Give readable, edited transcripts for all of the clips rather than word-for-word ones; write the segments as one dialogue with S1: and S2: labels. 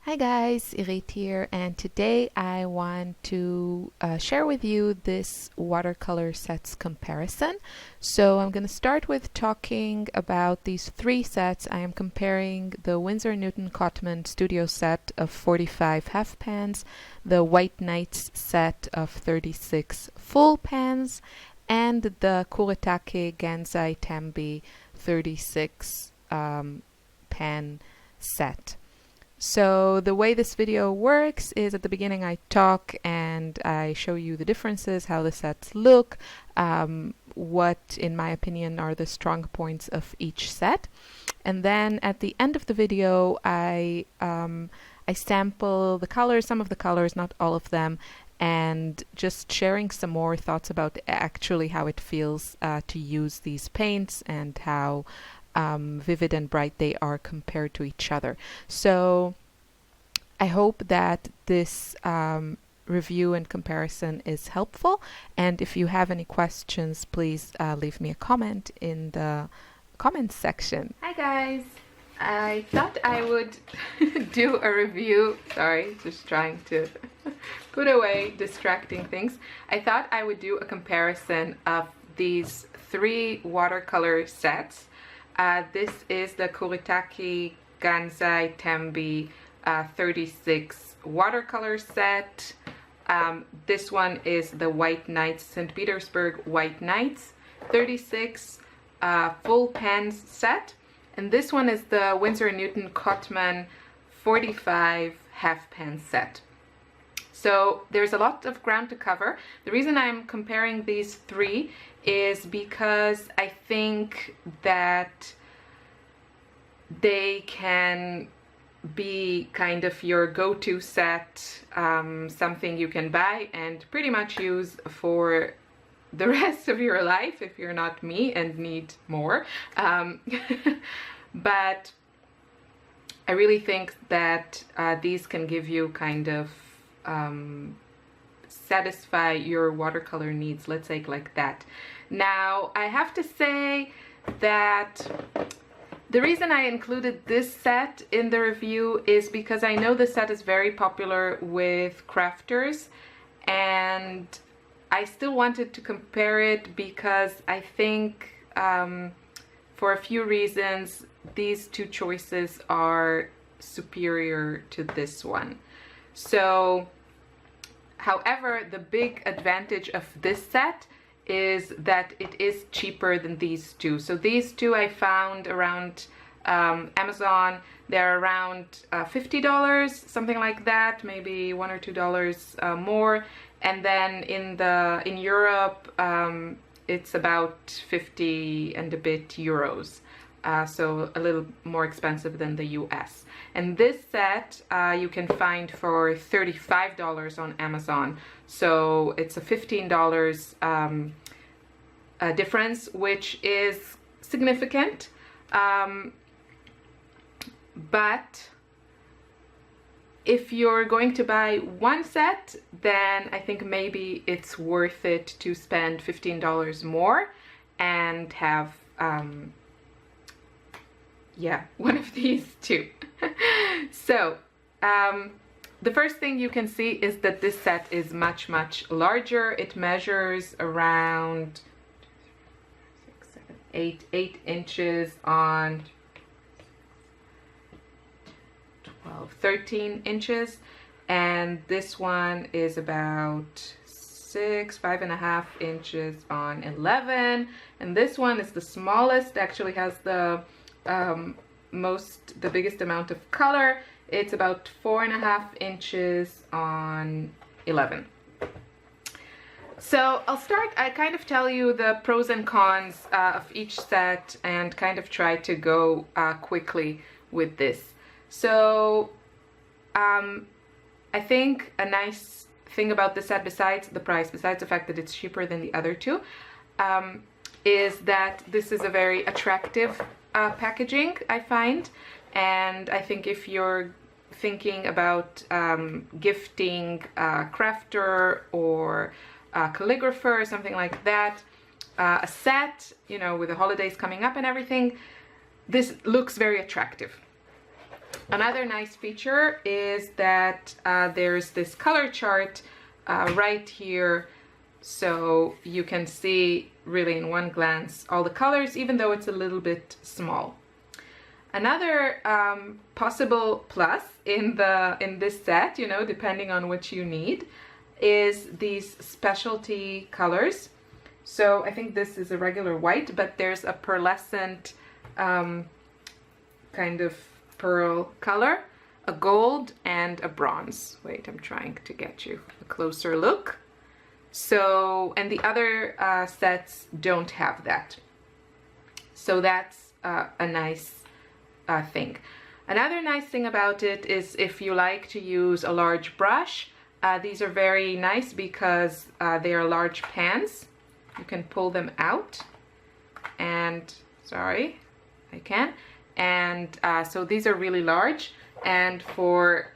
S1: Hi guys, Irit here, and today I want to share with you this watercolor sets comparison. So I'm going to start with talking about these three sets. I am comparing the Winsor Newton Cotman studio set of 45 half pans, the White Nights set of 36 full pans, and the Kuretake Gansai Tambi 36 pan set. So the way this video works is at the beginning I talk and I show you the differences, how the sets look, what in my opinion are the strong points of each set. And then at the end of the video I sample the colors, some of the colors, not all of them, and just sharing some more thoughts about actually how it feels to use these paints and how vivid and bright they are compared to each other. So I hope that this review and comparison is helpful, and if you have any questions, please leave me a comment in the comments section. Hi guys! I thought I would do a review. Sorry, just trying to put away distracting things. I thought I would do a comparison of these three watercolor sets. This is the Kuretake Gansai Tambi 36 watercolor set. This one is the White Nights, St. Petersburg White Nights 36 full pans set. And this one is the Winsor Newton Cotman 45 half pan set. So there's a lot of ground to cover. The reason I'm comparing these three is because I think that they can be kind of your go-to set, something you can buy and pretty much use for the rest of your life if you're not me and need more. But I really think that these can give you kind of satisfy your watercolor needs, let's say like that. Now I have to say that the reason I included this set in the review is because I know the set is very popular with crafters, and I still wanted to compare it because I think for a few reasons these two choices are superior to this one. So however, the big advantage of this set is that it is cheaper than these two. So these two I found around Amazon. They're around $50, something like that, maybe $1 or $2 more. And then in Europe, it's about 50 and a bit euros. So a little more expensive than the US. And this set you can find for $35 on Amazon. So it's a $15 difference, which is significant. But if you're going to buy one set, then I think maybe it's worth it to spend $15 more and have yeah, one of these two. So the first thing you can see is that this set is much larger. It measures around 8 inches on 13 inches, and this one is about 5.5 inches on 11, and this one is the smallest, actually has the biggest amount of color. It's about 4.5 inches on 11. So I'll start, I kind of tell you the pros and cons of each set and kind of try to go quickly with this. So I think a nice thing about this set, besides the price, besides the fact that it's cheaper than the other two, is that this is a very attractive packaging, I find. And I think if you're thinking about gifting a crafter or a calligrapher or something like that, a set, you know, with the holidays coming up and everything, this looks very attractive. Another nice feature is that there's this color chart right here, so you can see really in one glance all the colors, even though it's a little bit small. Another possible plus in this set, you know, depending on what you need, is these specialty colors. So I think this is a regular white, but there's a pearlescent kind of pearl color, a gold, and a bronze. Wait, I'm trying to get you a closer look. So, and the other sets don't have that. So that's a nice thing. Another nice thing about it is if you like to use a large brush, these are very nice because they are large pans. You can pull them out, and sorry, I can. And so these are really large, and for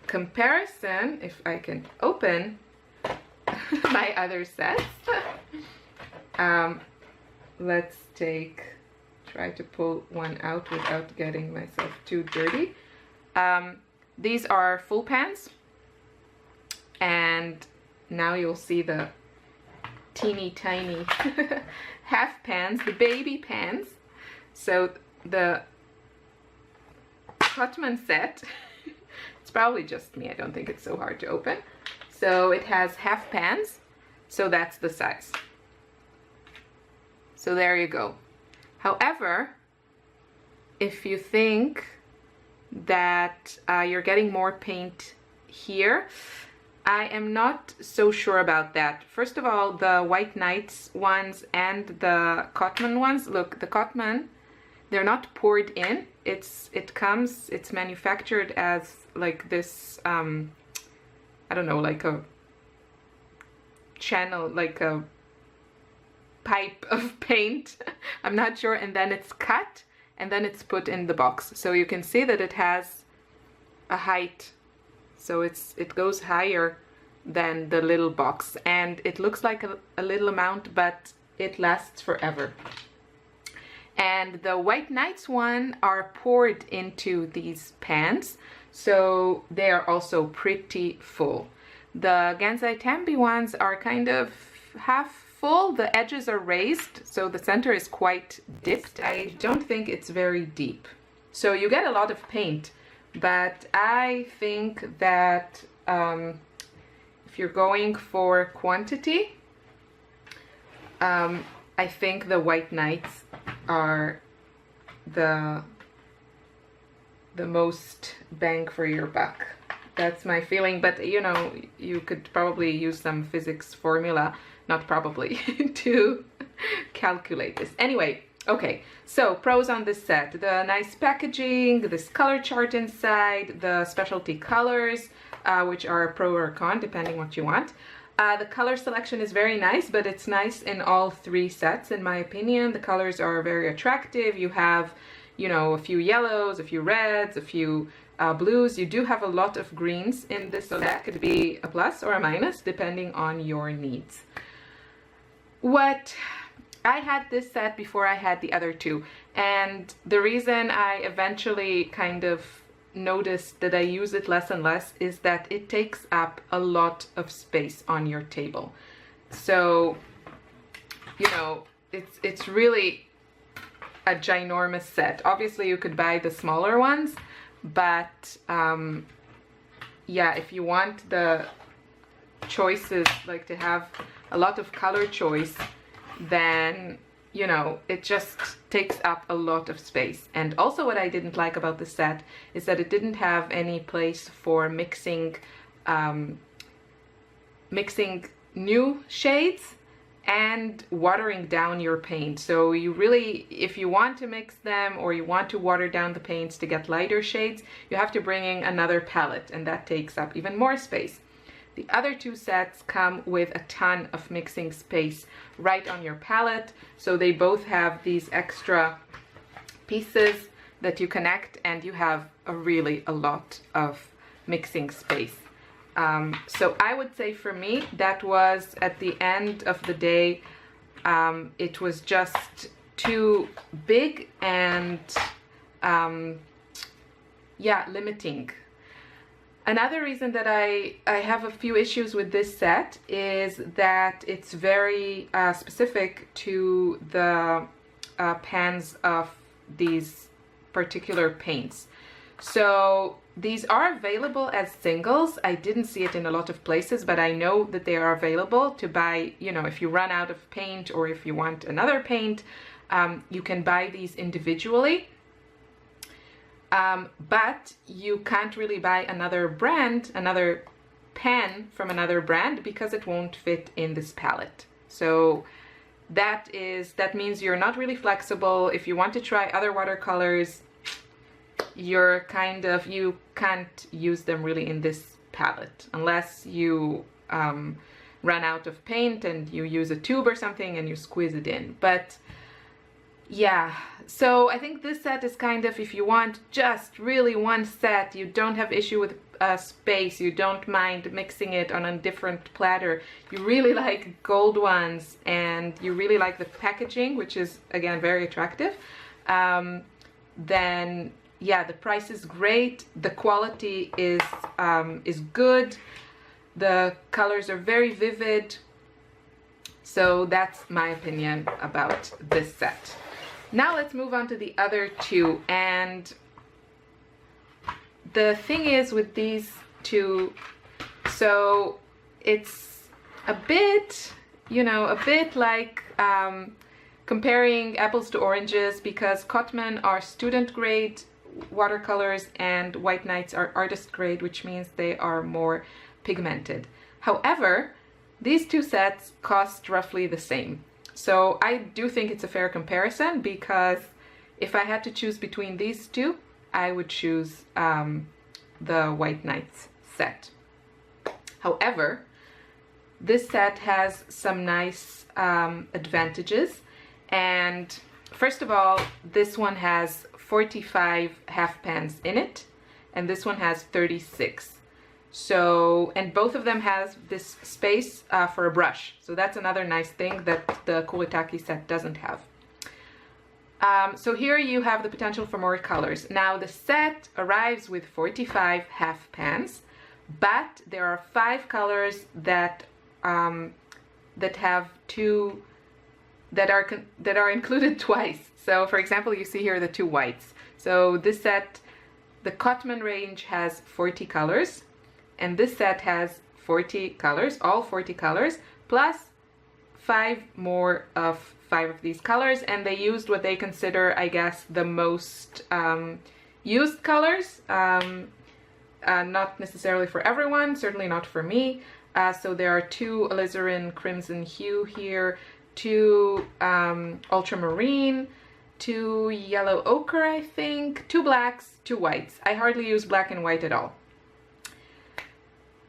S1: comparison, if I can open my other sets, let's try to pull one out without getting myself too dirty. These are full pans, and now you'll see the teeny tiny half pans, the baby pans. So the Cotman set, it's probably just me, I don't think it's so hard to open. So it has half pans, so that's the size. So there you go. However, if you think that you're getting more paint here, I am not so sure about that. First of all, the White Nights ones and the Cotman ones, look, the Cotman, they're not poured in. It's manufactured as like this, I don't know, like a channel, like a pipe of paint. I'm not sure. And then it's cut and then it's put in the box. So you can see that it has a height. So it goes higher than the little box, and it looks like a little amount, but it lasts forever. And the White Nights one are poured into these pans, so they are also pretty full. The Gansai Tambi ones are kind of half full. The edges are raised, so the center is quite dipped. I don't think it's very deep. So you get a lot of paint, but I think that if you're going for quantity, I think the White Nights are the most bang for your buck. That's my feeling, but you know, you could probably use some physics formula, not probably, to calculate this. Anyway, okay, so pros on this set: the nice packaging, this color chart inside, the specialty colors, which are a pro or a con, depending what you want. The color selection is very nice, but it's nice in all three sets, in my opinion. The colors are very attractive. You have, you know, a few yellows, a few reds, a few blues. You do have a lot of greens in this, so that could be a plus or a minus, depending on your needs. What I had this set before I had the other two, and the reason I eventually kind of noticed that I use it less and less is that it takes up a lot of space on your table. So, you know, it's really a ginormous set. Obviously you could buy the smaller ones, but yeah, if you want the choices, like to have a lot of color choice, then you know, it just takes up a lot of space. And also what I didn't like about the set is that it didn't have any place for mixing new shades and watering down your paint. So you really, if you want to mix them or you want to water down the paints to get lighter shades, you have to bring in another palette, and that takes up even more space. The other two sets come with a ton of mixing space right on your palette, so they both have these extra pieces that you connect, and you have a lot of mixing space. So I would say for me, that was, at the end of the day, it was just too big and yeah, limiting. Another reason that I have a few issues with this set is that it's very specific to the pans of these particular paints. So these are available as singles. I didn't see it in a lot of places, but I know that they are available to buy, you know, if you run out of paint or if you want another paint, you can buy these individually. But you can't really buy another brand, another pen from another brand, because it won't fit in this palette. So that means you're not really flexible. If you want to try other watercolors, you can't use them really in this palette unless you run out of paint and you use a tube or something and you squeeze it in. But yeah, so I think this set is kind of, if you want just really one set, you don't have issue with space, you don't mind mixing it on a different platter, you really like gold ones, and you really like the packaging, which is again very attractive, then yeah, the price is great, the quality is good, the colors are very vivid. So that's my opinion about this set. Now let's move on to the other two. And the thing is with these two, so it's a bit, you know, a bit like comparing apples to oranges, because Cotman are student grade watercolors and White Nights are artist grade, which means they are more pigmented. However, these two sets cost roughly the same. So I do think it's a fair comparison, because if I had to choose between these two, I would choose the White Nights set. However, this set has some nice advantages. And first of all, this one has 45 half pans in it, and this one has 36. So, and both of them has this space for a brush. So that's another nice thing that the Kuretake set doesn't have. So here you have the potential for more colors. Now the set arrives with 45 half pans, but there are 5 colors that have two that are included twice. So for example, you see here the 2 whites. So this set, the Cotman range has 40 colors. And this set has 40 colors, all 40 colors, plus 5 more of 5 of these colors. And they used what they consider, I guess, the most used colors. Not necessarily for everyone, certainly not for me. So there are 2 alizarin crimson hue here, 2 ultramarine, 2 yellow ochre, I think, 2 blacks, 2 whites. I hardly use black and white at all.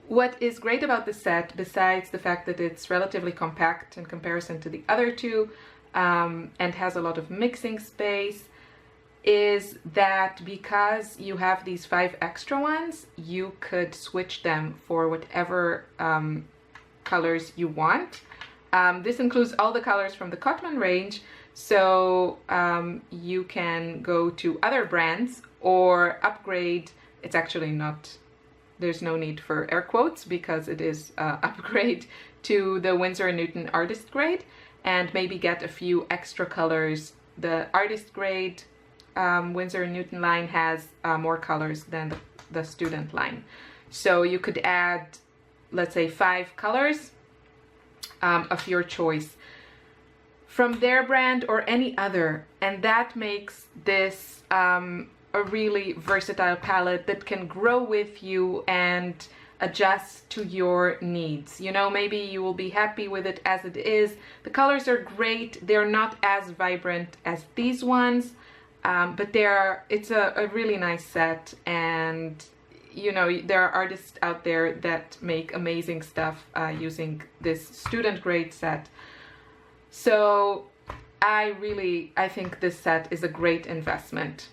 S1: What is great about this set, besides the fact that it's relatively compact in comparison to the other two, and has a lot of mixing space, is that because you have these 5 extra ones, you could switch them for whatever colors you want. This includes all the colors from the Cotman range, so you can go to other brands or upgrade. It's actually not, there's no need for air quotes, because it is upgrade to the Winsor Newton artist grade, and maybe get a few extra colors. The artist grade Winsor Newton line has more colors than the student line. So you could add, let's say, 5 colors of your choice from their brand or any other, and that makes this a really versatile palette that can grow with you and adjust to your needs. You know, maybe you will be happy with it as it is. The colors are great. They're not as vibrant as these ones, but it's a really nice set, and you know, there are artists out there that make amazing stuff using this student grade set. So I think this set is a great investment.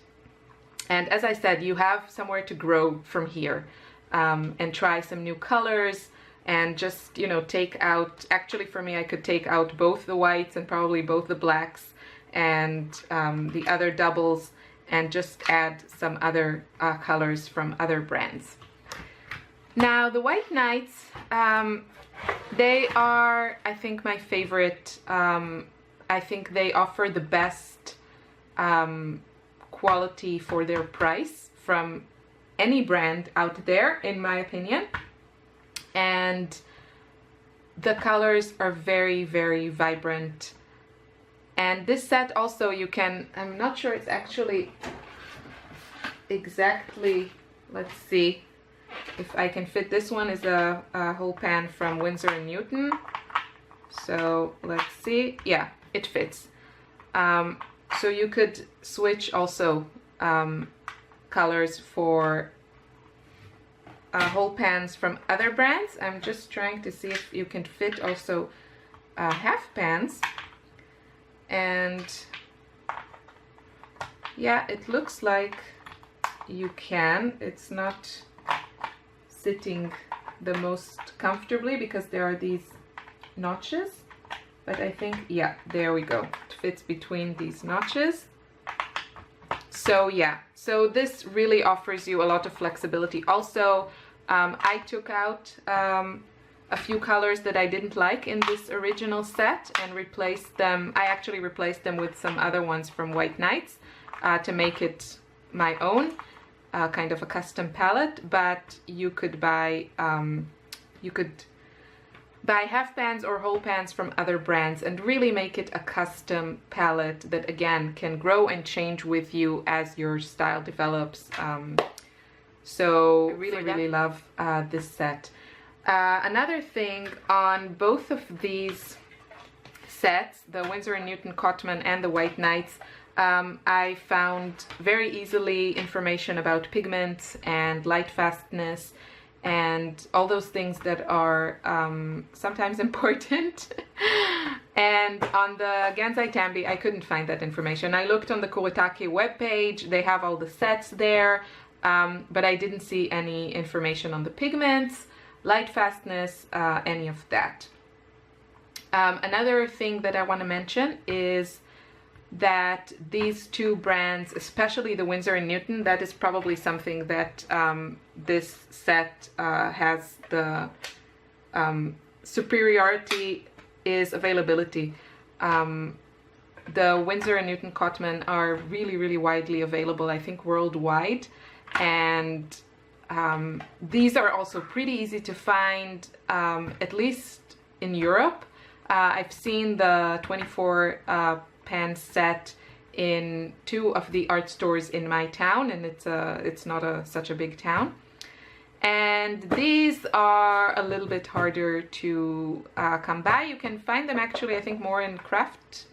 S1: And as I said, you have somewhere to grow from here, and try some new colors, and just, you know, take out, actually for me, I could take out both the whites and probably both the blacks and the other doubles, and just add some other colors from other brands. Now the White Knights, they are, I think, my favorite. I think they offer the best quality for their price from any brand out there, in my opinion. And the colors are very, very vibrant. And this set also, you can, I'm not sure it's actually exactly, let's see if I can fit. This one is a whole pan from Winsor Newton. So let's see. Yeah, it fits. So you could switch also colors for whole pans from other brands. I'm just trying to see if you can fit also half pans. And yeah, it looks like you can. It's not sitting the most comfortably because there are these notches, but I think, yeah, there we go. It fits between these notches. So yeah, so this really offers you a lot of flexibility. Also, I took out a few colors that I didn't like in this original set and replaced them. I actually replaced them with some other ones from White Knights to make it my own, kind of a custom palette. But you could buy half pans or whole pans from other brands and really make it a custom palette that again can grow and change with you as your style develops. So I really love this set. Another thing on both of these sets, the Winsor Newton Cotman and the White Knights, I found very easily information about pigments and light fastness and all those things that are sometimes important. And on the Gansai Tambi, I couldn't find that information. I looked on the Kuretake webpage, they have all the sets there, but I didn't see any information on the pigments, light fastness, any of that. Another thing that I want to mention is that these two brands, especially the Winsor & Newton, that is probably something that this set has the superiority, is availability. The Winsor & Newton Cotman are really, really widely available, I think worldwide, and these are also pretty easy to find, at least in Europe. I've seen the 24 pan set in 2 of the art stores in my town, and it's not such a big town. And these are a little bit harder to come by. You can find them actually, I think, more in craft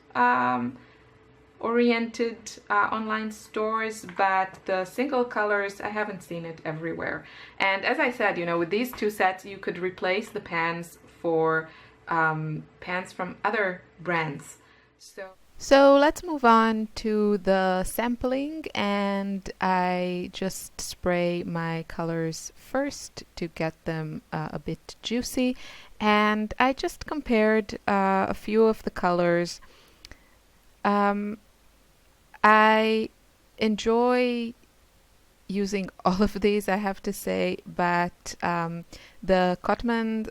S1: oriented online stores, but the single colors, I haven't seen it everywhere. And as I said, you know, with these 2 sets, you could replace the pans for pans from other brands. So let's move on to the sampling, and I just spray my colors first to get them a bit juicy, and I just compared a few of the colors. I enjoy using all of these, I have to say, but the Cotmans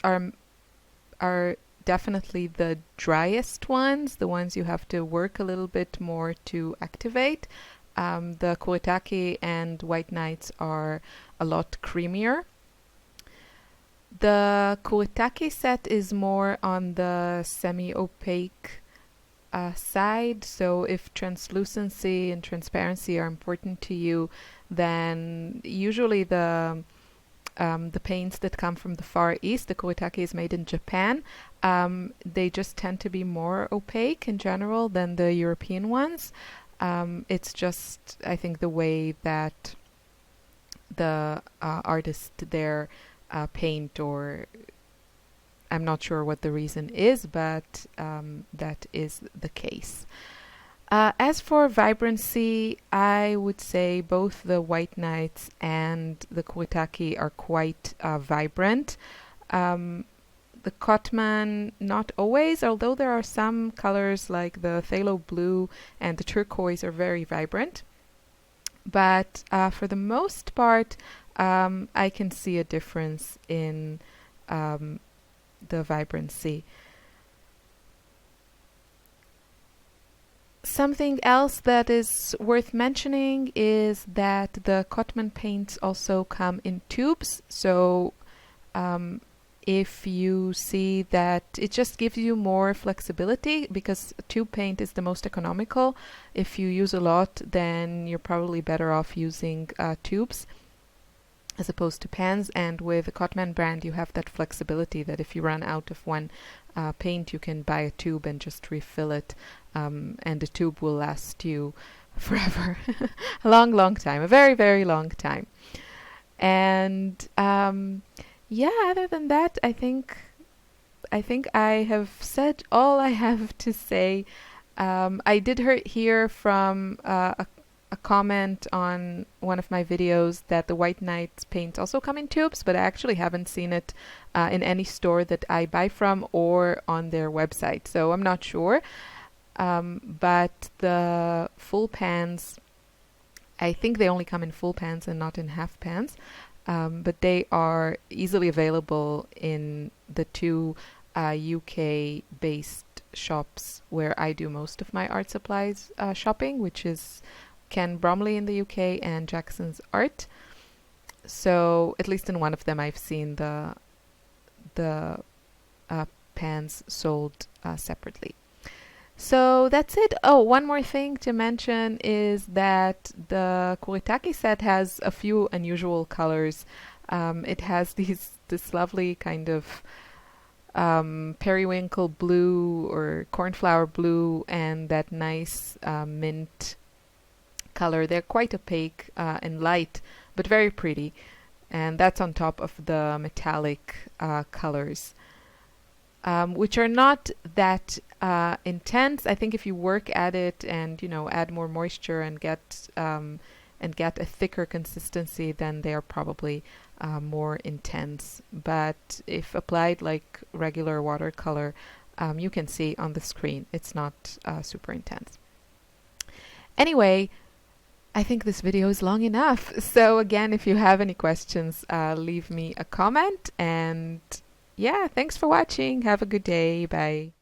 S1: are definitely the driest ones, the ones you have to work a little bit more to activate. The Kuretake and White Knights are a lot creamier. The Kuretake set is more on the semi-opaque side, so if translucency and transparency are important to you, then usually the paints that come from the Far East, the Kuretake is made in Japan, they just tend to be more opaque in general than the European ones. It's just, I think, the way that the artists there paint, or I'm not sure what the reason is, but that is the case. As for vibrancy, I would say both the White Knights and the Kuretake are quite vibrant. The Cotman, not always, although there are some colors like the phthalo blue and the turquoise are very vibrant. But for the most part, I can see a difference in the vibrancy. Something else that is worth mentioning is that the Cotman paints also come in tubes. So if you see that, it just gives you more flexibility because tube paint is the most economical. If you use a lot, then you're probably better off using tubes as opposed to pans. And with the Cotman brand, you have that flexibility that if you run out of one paint, you can buy a tube and just refill it, and the tube will last you forever. A long time, a very long time. And yeah, other than that, I think I have said all I have to say. I did hear from a comment on one of my videos that the White Knight paints also come in tubes, but I actually haven't seen it in any store that I buy from or on their website, so I'm not sure. But the full pans, I think they only come in full pans and not in half pans, but they are easily available in the two UK-based shops where I do most of my art supplies shopping, which is Ken Bromley in the UK and Jackson's Art. So at least in one of them I've seen the pans sold separately. So that's it. Oh, one more thing to mention is that the Kuretake set has a few unusual colors. It has this lovely kind of periwinkle blue or cornflower blue and that nice mint color. They're quite opaque and light, but very pretty. And that's on top of the metallic colors, which are not that intense. I think if you work at it and add more moisture and get a thicker consistency, then they are probably more intense. But if applied like regular watercolor, you can see on the screen it's not super intense. Anyway, I think this video is long enough. So again, if you have any questions, leave me a comment. And yeah, thanks for watching. Have a good day. Bye.